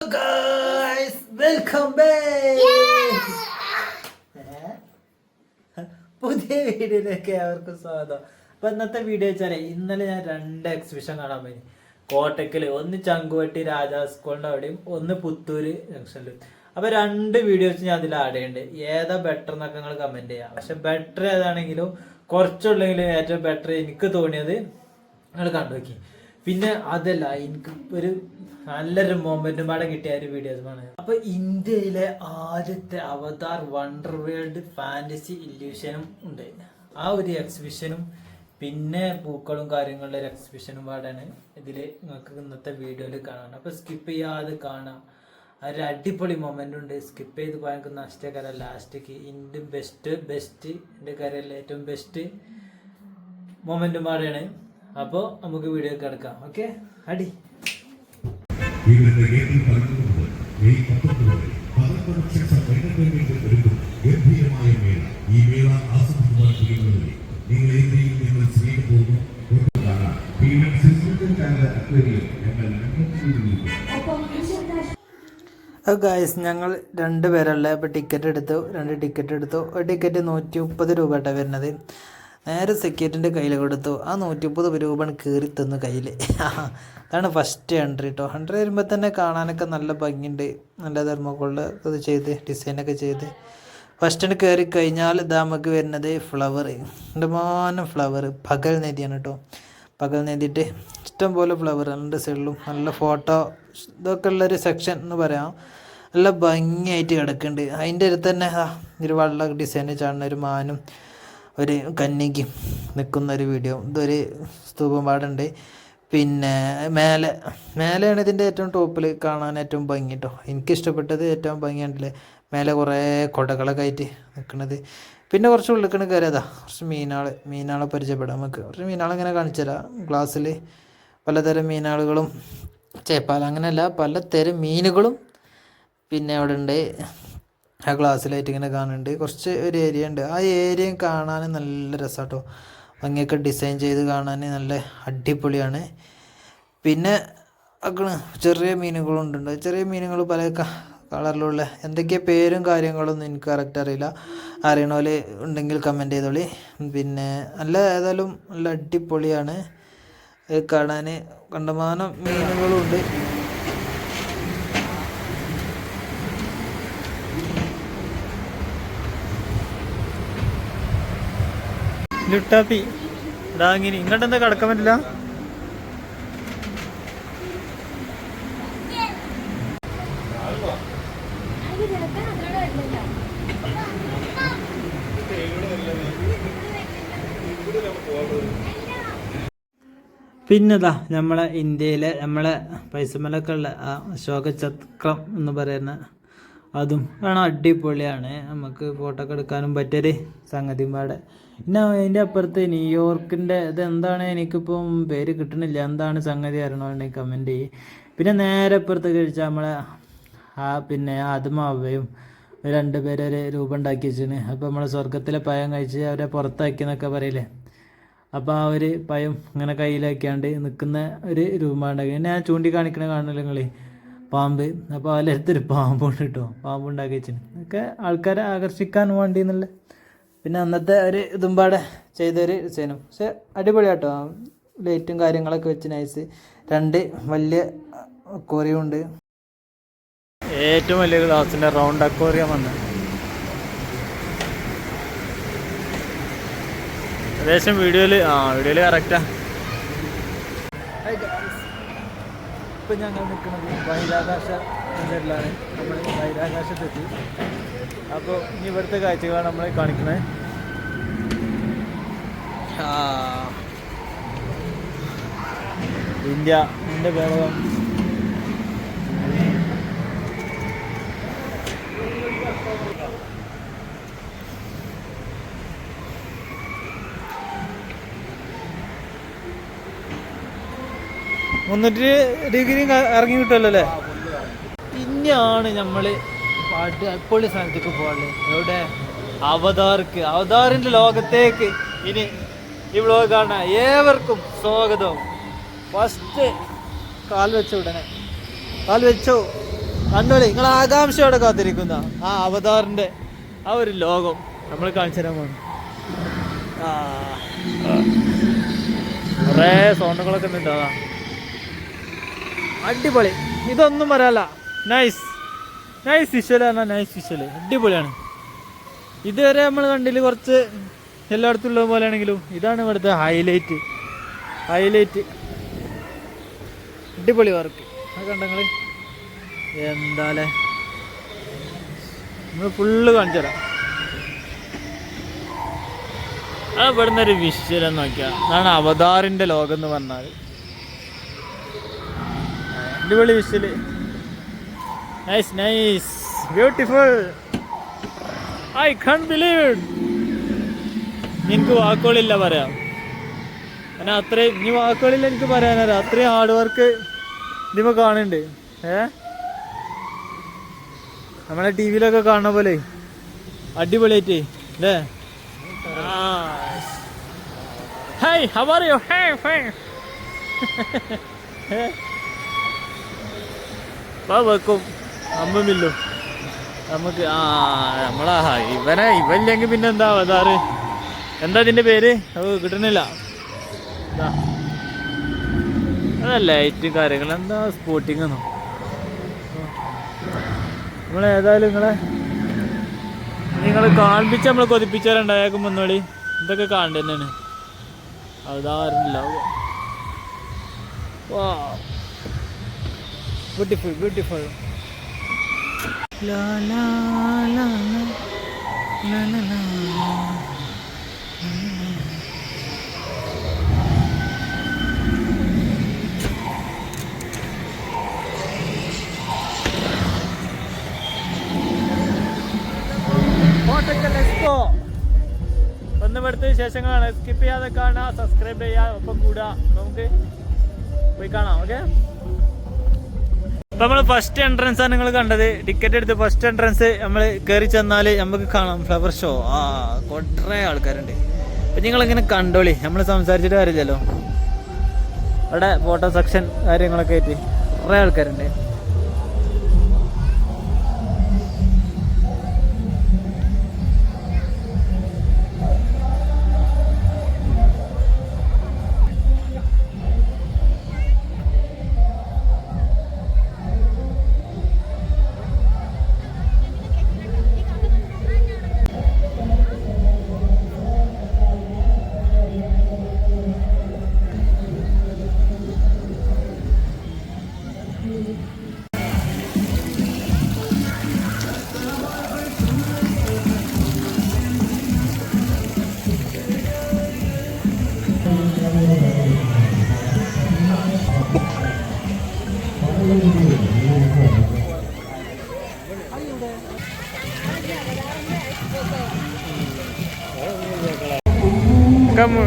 Guys, welcome back. പുതിയ വീഡിയോയിലേക്ക് ഏവർക്കും സ്വാഗതം. അപ്പൊ ഇന്നത്തെ വീഡിയോ വെച്ചാലേ ഇന്നലെ ഞാൻ 2 എക്സിബിഷൻ കാണാൻ പോയി. കോട്ടക്കല്, ഒന്ന് ചങ്കുവട്ടി രാജാ സ്കൂളിന്റെ അവിടെയും ഒന്ന് പുത്തൂര് ജംഗ്ഷനിലും. അപ്പൊ 2 വീഡിയോസ് ഞാൻ അതിൽ ആഡ് ചെയ്യുന്നുണ്ട്. ഏതാ ബെറ്റർ എന്നൊക്കെ നിങ്ങൾ കമന്റ് ചെയ്യാം. പക്ഷെ ബെറ്റർ ഏതാണെങ്കിലും കുറച്ചുള്ളെങ്കിലും ഏറ്റവും ബെറ്റർ എനിക്ക് തോന്നിയത് നിങ്ങൾ കണ്ടുനോക്കി. പിന്നെ അതല്ല, എനിക്ക് ഒരു നല്ലൊരു മൊമെന്റും പാടെ കിട്ടിയ ഒരു വീഡിയോസാണ്. അപ്പൊ ഇന്ത്യയിലെ ആദ്യത്തെ അവതാർ വണ്ടർ വേൾഡ് ഫാന്റസി ഇല്യൂഷനും ഉണ്ട്. ആ ഒരു എക്സിബിഷനും പിന്നെ പൂക്കളും കാര്യങ്ങളുടെ ഒരു എക്സിബിഷനും പാടാണ് ഇതില് നിങ്ങൾക്ക് ഇന്നത്തെ വീഡിയോയിൽ കാണാൻ. അപ്പൊ സ്കിപ്പ് ചെയ്യാതെ കാണാം. ഒരു അടിപൊളി മൊമെന്റ് ഉണ്ട്. സ്കിപ്പ് ചെയ്ത് പോയാൽ നഷ്ടക്കാര ലാസ്റ്റേക്ക് ഇന്ത്യ ബെസ്റ്റ് എൻ്റെ കാര്യമല്ല ഏറ്റവും ബെസ്റ്റ് മൊമെന്റും പാടാണ്. അപ്പോൾ നമുക്ക് വീഡിയോ കിടക്കാം. ഓക്കെ, അടി ഗംഭീരമായ മേള. ഈ മേള ആസ്വദിക്കുവാൻ ചെയ്യുന്നതിൽ നിങ്ങൾ ഏതെങ്കിലും നിങ്ങൾ സ്നേഹപൂർവ്വം ഗായ്സ്, ഞങ്ങൾ 2 പേരല്ല. ഇപ്പോൾ ടിക്കറ്റ് എടുത്തു, 2 ടിക്കറ്റ് എടുത്തു. ഒരു ടിക്കറ്റ് 130 രൂപ ആയിട്ടാണ് വരുന്നത്. നേരെ സെക്യൂരിറ്റിൻ്റെ കയ്യിൽ കൊടുത്തു. ആ 130 രൂപയാണ് കയറി തന്നു കയ്യിൽ. അതാണ് ഫസ്റ്റ് എൻട്രി കേട്ടോ. എൻട്രി വരുമ്പോൾ തന്നെ കാണാനൊക്കെ നല്ല ഭംഗിയുണ്ട്. നല്ല തെർമോക്കോളിൽ ഇത് ചെയ്ത് ഡിസൈനൊക്കെ ചെയ്ത് ഫസ്റ്റ് കയറി കഴിഞ്ഞാൽ ഇതാ നമുക്ക് വരുന്നത് ഫ്ലവർ. ഇഷ്ടമാനം ഫ്ലവർ. പകൽ നദിയാണ് കേട്ടോ. പകൽ നദിയിട്ട് ഇഷ്ടംപോലെ ഫ്ലവർ. 2 സൈഡിലും നല്ല ഫോട്ടോ ഇതൊക്കെ ഉള്ളൊരു സെക്ഷൻ എന്ന് പറയാം. നല്ല ഭംഗിയായിട്ട് കിടക്കുന്നുണ്ട്. അതിൻ്റെ അടുത്ത് തന്നെ ഒരു വെള്ള ഡിസൈൻ ചാടുന്ന ഒരു മാനും ഒരു കന്യകയും നിൽക്കുന്ന ഒരു വീഡിയോ. ഇതൊരു സ്തൂപം പാടുണ്ട്. പിന്നെ മേലെയാണ് ഇതിൻ്റെ ഏറ്റവും ടോപ്പിൽ കാണാൻ ഏറ്റവും ഭംഗി കേട്ടോ. എനിക്കിഷ്ടപ്പെട്ടത് ഏറ്റവും ഭംഗിയാണല്ലേ മേലെ കുറേ കൊടകളൊക്കെ ആയിട്ട് നിൽക്കുന്നത്. പിന്നെ കുറച്ച് ഉള്ളിക്കണ് കയറിയതാ. കുറച്ച് മീനാളെ പരിചയപ്പെടാം നമുക്ക്. കുറച്ച് മീനാളിങ്ങനെ കാണിച്ചു തരാം. ഗ്ലാസ്സിൽ പലതരം മീനാളുകളും ചേപ്പാൽ അങ്ങനെയല്ല പലതരം മീനുകളും പിന്നെ അവിടെ ഉണ്ട്. ആ ഗ്ലാസ്സിലായിട്ട് ഇങ്ങനെ കാണുന്നുണ്ട്. കുറച്ച് ഒരു ഏരിയ ഉണ്ട്. ആ ഏരിയയും കാണാൻ നല്ല രസമാട്ടോ. ഭംഗിയൊക്കെ ഡിസൈൻ ചെയ്ത് കാണാൻ നല്ല അടിപൊളിയാണ്. പിന്നെ ചെറിയ മീനുകളുണ്ട്. ചെറിയ മീനുകൾ പല കളറിലുള്ള എന്തൊക്കെയാണ് പേരും കാര്യങ്ങളൊന്നും എനിക്ക് കറക്റ്റ് അറിയില്ല. അറിയണ ഉണ്ടെങ്കിൽ കമൻറ്റ് ചെയ്തോളി. പിന്നെ ഏതായാലും നല്ല അടിപൊളിയാണ് കാണാൻ. കണ്ടമാനം മീനുകളുണ്ട്. ലുട്ടാപ്പി ഇതാങ്ങിനി ഇങ്ങോട്ടെന്താ കിടക്കാൻ പറ്റില്ല. പിന്നെതാ നമ്മളെ ഇന്ത്യയിലെ നമ്മളെ പൈസമലൊക്കെ ഉള്ള ആ അശോക ചക്രം എന്ന് പറയുന്ന അതും കാണാൻ അടിപൊളിയാണ്. നമുക്ക് ഫോട്ടോ ഒക്കെ എടുക്കാനും പറ്റിയൊരു സംഗതിയും പാടെ. പിന്നെ അതിൻ്റെ അപ്പുറത്ത് ന്യൂയോർക്കിൻ്റെ ഇതെന്താണ് എനിക്കിപ്പം പേര് കിട്ടണില്ല. എന്താണ് സംഗതി അറിയണമെന്നുണ്ടെങ്കിൽ കമൻറ്റ് ചെയ്യും. പിന്നെ നേരെ അപ്പുറത്ത് കഴിച്ചാൽ നമ്മളെ പിന്നെ ആത്മാവയും 2 പേര് ഒരു രൂപം ഉണ്ടാക്കി വെച്ചിന്. അപ്പോൾ നമ്മൾ സ്വർഗത്തിലെ പയം കഴിച്ച് അവരെ പുറത്താക്കിയെന്നൊക്കെ പറയില്ലേ. അപ്പോൾ ആ ഒരു പയം ഇങ്ങനെ കയ്യിലാക്കിയാണ്ട് നിൽക്കുന്ന ഒരു രൂപമുണ്ടാക്കി. പിന്നെ ഞാൻ ചൂണ്ടിക്കാണിക്കണ കാണില്ല നിങ്ങൾ പാമ്പ്. അപ്പോൾ അതിലടുത്തൊരു പാമ്പുണ്ട് കേട്ടോ. പാമ്പുണ്ടാക്കി വെച്ചിന്. ഒക്കെ ആൾക്കാരെ ആകർഷിക്കാൻ വേണ്ടി എന്നുള്ള. പിന്നെ അന്നത്തെ ഒരു ഇതുമ്പാടെ ചെയ്തൊരു ഡിസൈനും. പക്ഷെ അടിപൊളിയാട്ടോ. ലൈറ്റും കാര്യങ്ങളൊക്കെ വെച്ച് നൈസ്. 2 വലിയ അക്വേറിയം ഉണ്ട്. ഏറ്റവും വലിയ ഗ്ലാസിൻ്റെ റൗണ്ട് അക്വേറിയം വന്ന് ഏകദേശം വീഡിയോയിൽ കറക്റ്റാ. ഇപ്പം ഞങ്ങൾ നിൽക്കുന്നത് ബഹിരാകാശ സെൻറ്ററിലാണ്. നമ്മൾ ബഹിരാകാശത്തെത്തി. അപ്പോൾ ഇനി ഇവിടുത്തെ കാഴ്ചകളാണ് നമ്മൾ കാണിക്കുന്നത്. ഇന്ത്യ കേരളം. ഡിഗ്രി ഇറങ്ങി കിട്ടുമല്ലോ അല്ലേ. പിന്നെയാണ് നമ്മൾ അടിപൊളി സ്ഥലത്തേക്ക് പോകാനുള്ളത്. എവിടെ? അവതാറിൻ്റെ ലോകത്തേക്ക് ഇനി ഈ വ്ലോഗ് കാണാൻ ഏവർക്കും സ്വാഗതം. ഫസ്റ്റ് കാൽ വെച്ചോ കണ്ടോളി, നിങ്ങൾ ആകാംക്ഷയോടെ കാത്തിരിക്കുന്ന ആ അവതാറിന്റെ ആ ഒരു ലോകം നമ്മൾ കാണിച്ചു തരാൻ പോകുന്നു. കുറേ സൗണ്ടുകളൊക്കെ ഉണ്ട്. അടിപൊളി, ഇതൊന്നും പറയാല്ല. നൈസ് നൈസ് വിഷ്വൽ പറഞ്ഞാൽ നൈസ് വിഷ്വൽ, അടിപൊളിയാണ്. ഇതുവരെ നമ്മൾ കണ്ടില്ല കുറച്ച് എല്ലായിടത്തും ഉള്ളത് പോലെയാണെങ്കിലും ഇതാണ് ഇവിടുത്തെ ഹൈലൈറ്റ്. അടിപൊളി വർക്ക്. അത് കണ്ടങ്ങൾ എന്താല്ലേ, നമ്മൾ ഫുള്ള് കാണിച്ചു തരാം. അത് ഇവിടുന്ന് ഒരു വിഷ്വൽ എന്ന് നോക്കിയാൽ അതാണ് അവതാറിൻ്റെ ലോകം എന്ന് പറഞ്ഞാൽ. അടിപൊളി visual, nice nice beautiful. I can't believe it. എനിക്ക് വാക്കുകളില്ല പറയാം. കാരണം അത്രയും ഇനി വാക്കുകളില്ല എനിക്ക് പറയാനറിയാം. അത്രയും ഹാർഡ് വർക്ക് ഇതിപ്പോൾ കാണുന്നുണ്ട്. നമ്മളെ ടി വിയിലൊക്കെ കാണുന്ന പോലെ അടിപൊളിയായിട്ട് അല്ലേ? Hey, how are you? Hey. വെക്കും അമ്മമില്ലോ നമുക്ക്. ഇവല്ലെങ്കിൽ പിന്നെ എന്താ അവതാറ്, എന്താ ഇതിന്റെ പേര്? കിട്ടണില്ല. അതല്ല ലൈറ്റും കാര്യങ്ങൾ, എന്താ സ്പോട്ടിങ് എന്നോ. നമ്മളേതായാലും നിങ്ങൾ കാണിപ്പിച്ച് നമ്മൾ കൊതിപ്പിച്ചാലുണ്ടായേക്കും വന്നോളി. ഇതൊക്കെ കാണേണ്ടി തന്നെയാണ്. അവതാറില്ല. ബ്യൂട്ടിഫുൾ. ഒന്നും എടുത്ത വിശേഷങ്ങളാണ്. സ്കിപ്പ് ചെയ്യാതെ കാണാം, സബ്സ്ക്രൈബ് ചെയ്യുക, ഒപ്പം കൂടുക. നമുക്ക് പോയി കാണാം. ഓക്കെ, ഇപ്പം നമ്മൾ ഫസ്റ്റ് എൻട്രൻസ് ആണ് നിങ്ങൾ കണ്ടത്. ടിക്കറ്റ് എടുത്ത് ഫസ്റ്റ് എൻട്രൻസ് നമ്മൾ കയറി ചെന്നാൽ നമുക്ക് കാണാം ഫ്ലവർ ഷോ. കുറേ ആൾക്കാരുണ്ട്. അപ്പം നിങ്ങളിങ്ങനെ കണ്ടോളി, നമ്മൾ സംസാരിച്ചിട്ട് കാര്യമില്ലല്ലോ. അവിടെ ഫോട്ടോ സെക്ഷൻ കാര്യങ്ങളൊക്കെ ആയിട്ട് കുറേ ആൾക്കാരുണ്ട്.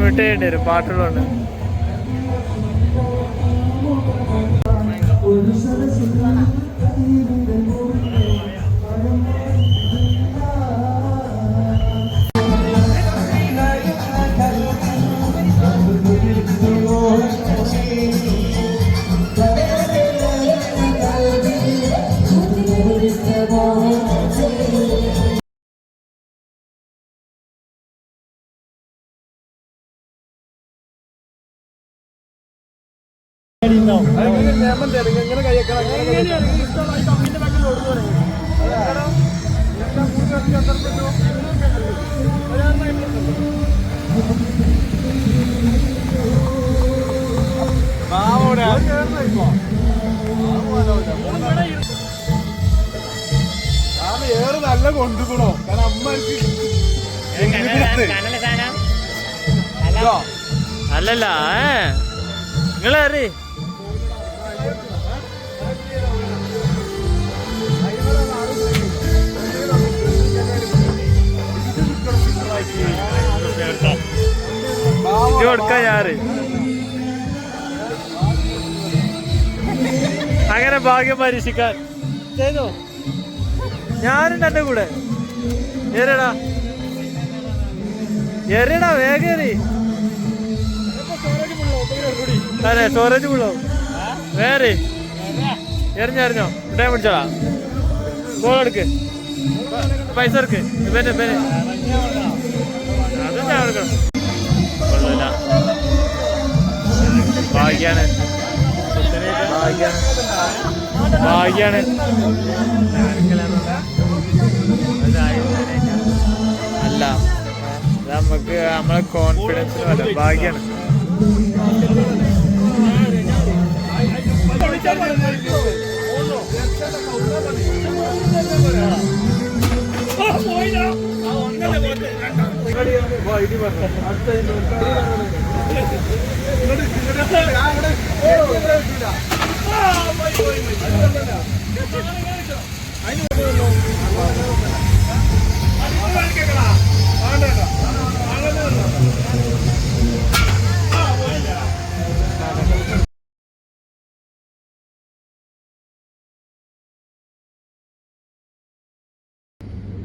വിട്ടേണ്ടി വരും പാട്ടുകളുണ്ട്. നല്ല കൊണ്ടുപോണോ? കാരണം അല്ലല്ല നിങ്ങളേറി കൊടുക്ക ഞാറ് അങ്ങനെ ഭാഗ്യം പരീക്ഷിക്കാൻ ചെയ്തോ. ഞാനുണ്ട് എൻ്റെ കൂടെ. ഏറിയടാ വേഗേറി. അതെ സ്റ്റോറേജ് ഫുള്ളോ വേറെ എറിഞ്ഞോ ഇടേ പിടിച്ചോളാം. ഗോൾ എടുക്ക്, പൈസ എടുക്ക്. ഇവന്റെ അത് ഞാൻ എടുക്കണം. കൊള്ളൂല. ഭാഗ്യാണ്, ഭാഗ്യാണ്. അല്ല, നമുക്ക് നമ്മളെ കോൺഫിഡൻസിന് വല്ല ഭാഗ്യാണ്.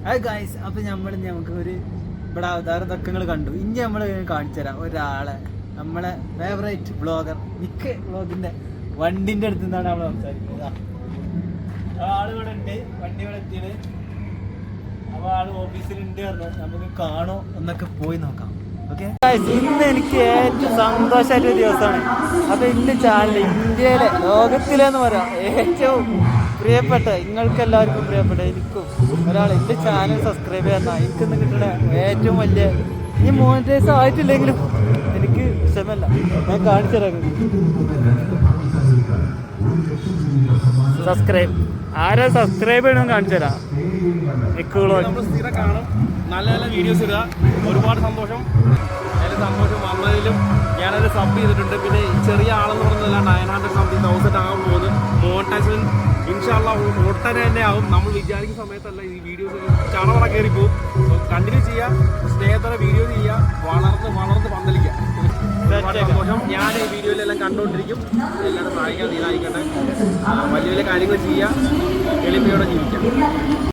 ഹായ് ഗൈസ്, അപ്പോൾ നമുക്ക് ഒരു ഇവിടെ അവതാരം ഇതൊക്കെ നിങ്ങൾ കണ്ടു. ഇനി നമ്മൾ കാണിച്ചു തരാം ഒരാളെ, നമ്മളെ ഫേവറേറ്റ് ബ്ലോഗർ മിക്ക ബ്ലോഗിൻ്റെ വണ്ടിൻ്റെ അടുത്ത് നിന്നാണ് നമ്മൾ സംസാരിക്കുന്നത്. ആളിവിടെ ഉണ്ട്, വണ്ടി ഇവിടെ എത്തിയത്. അപ്പോൾ ആൾ ഓഫീസിലുണ്ട് പറഞ്ഞു, നമുക്ക് കാണോ എന്നൊക്കെ പോയി നോക്കാം. ഓക്കെ, ഇന്ന് എനിക്ക് ഏറ്റവും സന്തോഷമായിട്ടൊരു ദിവസമാണ്. അപ്പോൾ ഇന്ന് ചാനൽ ഇന്ത്യയിലെ ലോകത്തിലെന്ന് പറയാം ഏറ്റവും പ്രിയപ്പെട്ട, നിങ്ങൾക്ക് എല്ലാവർക്കും പ്രിയപ്പെട്ട എനിക്കും ഒരാൾ എൻ്റെ ചാനൽ സബ്സ്ക്രൈബ് ചെയ്യാൻ എനിക്കിന്ന് കിട്ടുന്ന ഏറ്റവും വലിയ, ഈ മോണിറ്റൈസ് ആയിട്ടില്ലെങ്കിലും എനിക്ക് വിഷമല്ല. ഞാൻ കാണിച്ചു തരാം. സബ്സ്ക്രൈബ് ആരാ സബ്സ്ക്രൈബ് ചെയ്യണമെന്ന് കാണിച്ചു തരാം. സ്ഥിരം കാണും, നല്ല നല്ല വീഡിയോസ് ഇടുക. ഒരുപാട് സന്തോഷം. അതിൽ സന്തോഷം വന്നതിലും ഞാനത് സബ് ചെയ്തിട്ടുണ്ട്. പിന്നെ ചെറിയ ആളെന്ന് പറഞ്ഞതല്ല, 900,000 ആകാൻ പോകുന്നത്. മോണിറ്റൈസേഷൻ ഇൻഷാല്ലാ ഉടനെ തന്നെ ആവും. നമ്മൾ വിചാരിക്കുന്ന സമയത്തല്ല ഈ വീഡിയോസ് ചടവട കയറി പോകും. കണ്ടിന്യൂ ചെയ്യുക, സ്നേഹത്തോടെ വീഡിയോ ചെയ്യുക, വളർന്ന് പന്തലിക്കുക. ഒരുപാട് സന്തോഷം. ഞാൻ ഈ വീഡിയോയിലെല്ലാം കണ്ടുകൊണ്ടിരിക്കും. എല്ലാവരും സഹായിക്കാൻ തീരായിക്കട്ടെ. വലിയ വലിയ കാര്യങ്ങൾ ചെയ്യുക, എളിമയോടെ ജീവിക്കാം.